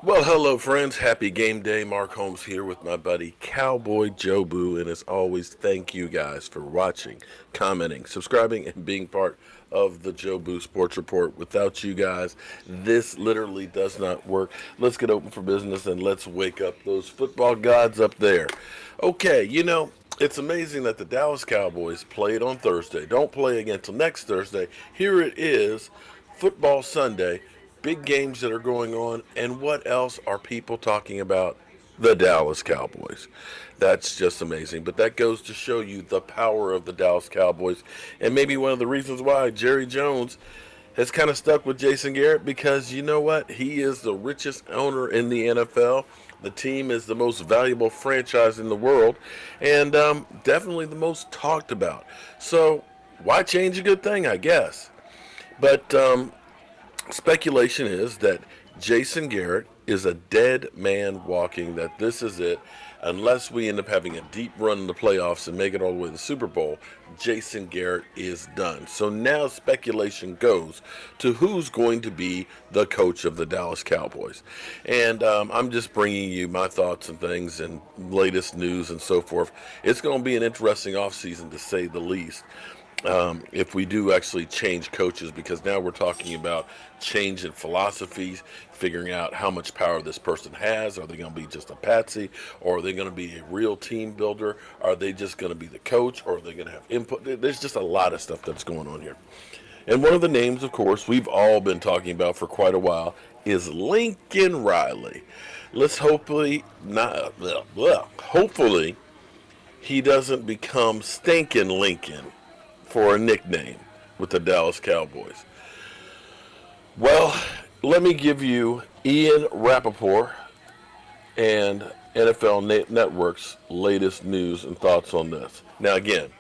Well, hello, friends. Happy game day. Mark Holmes here with my buddy Cowboy Joe Boo. And as always, thank you guys for watching, commenting, subscribing, and being part of the Joe Boo Sports Report. Without you guys, this literally does not work. Let's get open for business and let's wake up those football gods up there. Okay, it's amazing that the Dallas Cowboys played on Thursday. Don't play again till next Thursday. Here it is, Football Sunday. Big games that are going on, and what else are people talking about? The Dallas Cowboys. That's just amazing. But that goes to show you the power of the Dallas Cowboys, and maybe one of the reasons why Jerry Jones has kind of stuck with Jason Garrett, because you know what? He is the richest owner in the NFL. The team is the most valuable franchise in the world, and definitely the most talked about. So why change a good thing, I guess? But speculation is that Jason Garrett is a dead man walking, that this is it. Unless we end up having a deep run in the playoffs and make it all the way to the Super Bowl, Jason Garrett is done. So now speculation goes to who's going to be the coach of the Dallas Cowboys. And I'm just bringing you my thoughts and things and latest news and so forth. It's going to be an interesting offseason, to say the least. If we do actually change coaches, because now we're talking about change in philosophies, figuring out how much power this person has. Are they going to be just a patsy, or are they going to be a real team builder? Are they just going to be the coach, or are they going to have input? There's just a lot of stuff that's going on here. And one of the names, of course, we've all been talking about for quite a while is Lincoln Riley. Let's hopefully not. Hopefully, he doesn't become Stinkin' Lincoln for a nickname with the Dallas Cowboys. Well, let me give you Ian Rappaport and NFL Network's latest news and thoughts on this. Now, again,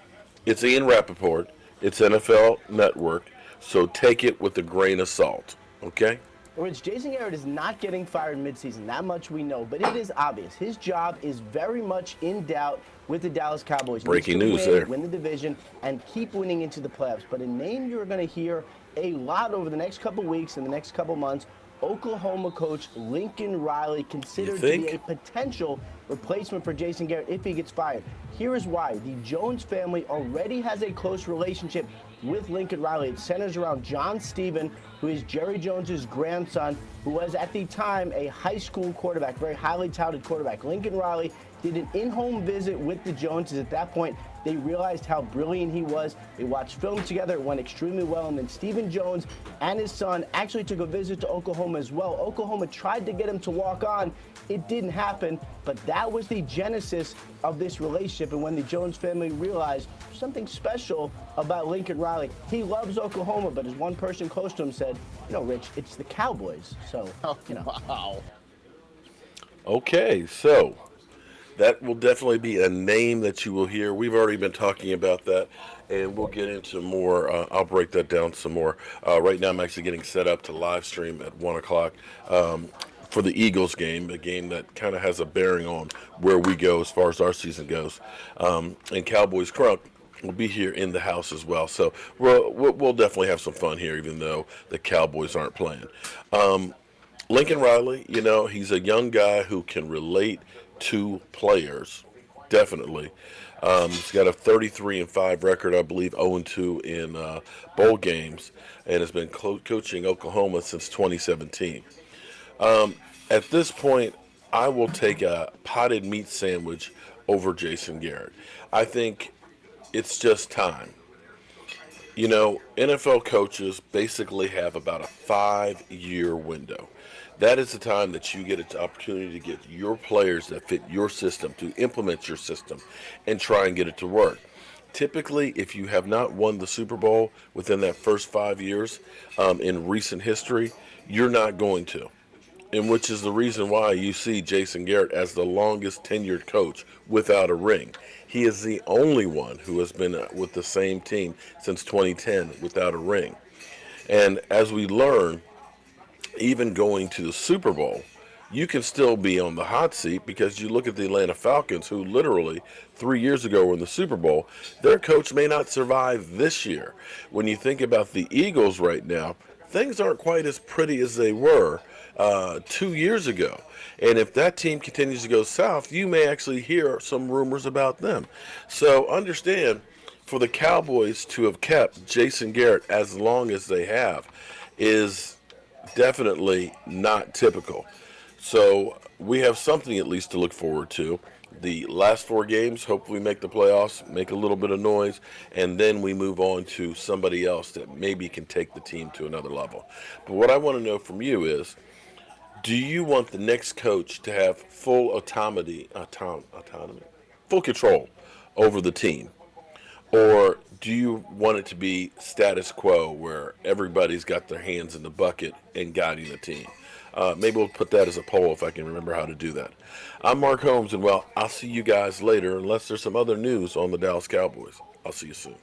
it's Ian Rappaport, it's NFL Network, so take it with a grain of salt, okay? Rich, Jason Garrett is not getting fired midseason. That much we know, but it is obvious. His job is very much in doubt with the Dallas Cowboys. Breaking news there. Win the division and keep winning into the playoffs. But a name you're going to hear a lot over the next couple weeks and the next couple months, Oklahoma coach Lincoln Riley, considered to be a potential replacement for Jason Garrett if he gets fired. Here is why. The Jones family already has a close relationship with Lincoln Riley. It centers around John Stephen, who is Jerry Jones's grandson, who was at the time a high school quarterback, very highly touted quarterback. Lincoln Riley did an in-home visit with the Joneses. At that point, they realized how brilliant he was. They watched film together. It went extremely well. And then Stephen Jones and his son actually took a visit to Oklahoma as well. Oklahoma tried to get him to walk on. It didn't happen, but that was the genesis of this relationship. And when the Jones family realized something special about Lincoln Riley, he loves Oklahoma, but as one person close to him said, Rich, it's the Cowboys. So, Wow. Okay, so that will definitely be a name that you will hear. We've already been talking about that, and we'll get into more. I'll break that down some more. Right now, I'm actually getting set up to live stream at 1 o'clock for the Eagles game, a game that kind of has a bearing on where we go as far as our season goes. And Cowboys Crunk will be here in the house as well. So we'll definitely have some fun here, even though the Cowboys aren't playing. Lincoln Riley, he's a young guy who can relate to players, definitely. He's got a 33-5 record, I believe, 0-2 in bowl games, and has been coaching Oklahoma since 2017. At this point, I will take a potted meat sandwich over Jason Garrett. I think it's just time. NFL coaches basically have about a 5-year window. That is the time that you get an opportunity to get your players that fit your system, to implement your system, and try and get it to work. Typically, if you have not won the Super Bowl within that first 5 years in recent history, you're not going to. And which is the reason why you see Jason Garrett as the longest tenured coach without a ring. He is the only one who has been with the same team since 2010 without a ring. And as we learn, even going to the Super Bowl, you can still be on the hot seat, because you look at the Atlanta Falcons, who literally 3 years ago were in the Super Bowl. Their coach may not survive this year. When you think about the Eagles right now, things aren't quite as pretty as they were 2 years ago. And if that team continues to go south, you may actually hear some rumors about them. So understand, for the Cowboys to have kept Jason Garrett as long as they have is definitely not typical. So we have something at least to look forward to. The last 4 games, hopefully make the playoffs, make a little bit of noise, and then we move on to somebody else that maybe can take the team to another level. But what I want to know from you is, do you want the next coach to have full autonomy, full control over the team? Or do you want it to be status quo where everybody's got their hands in the bucket and guiding the team? Maybe we'll put that as a poll if I can remember how to do that. I'm Mark Holmes, and well, I'll see you guys later unless there's some other news on the Dallas Cowboys. I'll see you soon.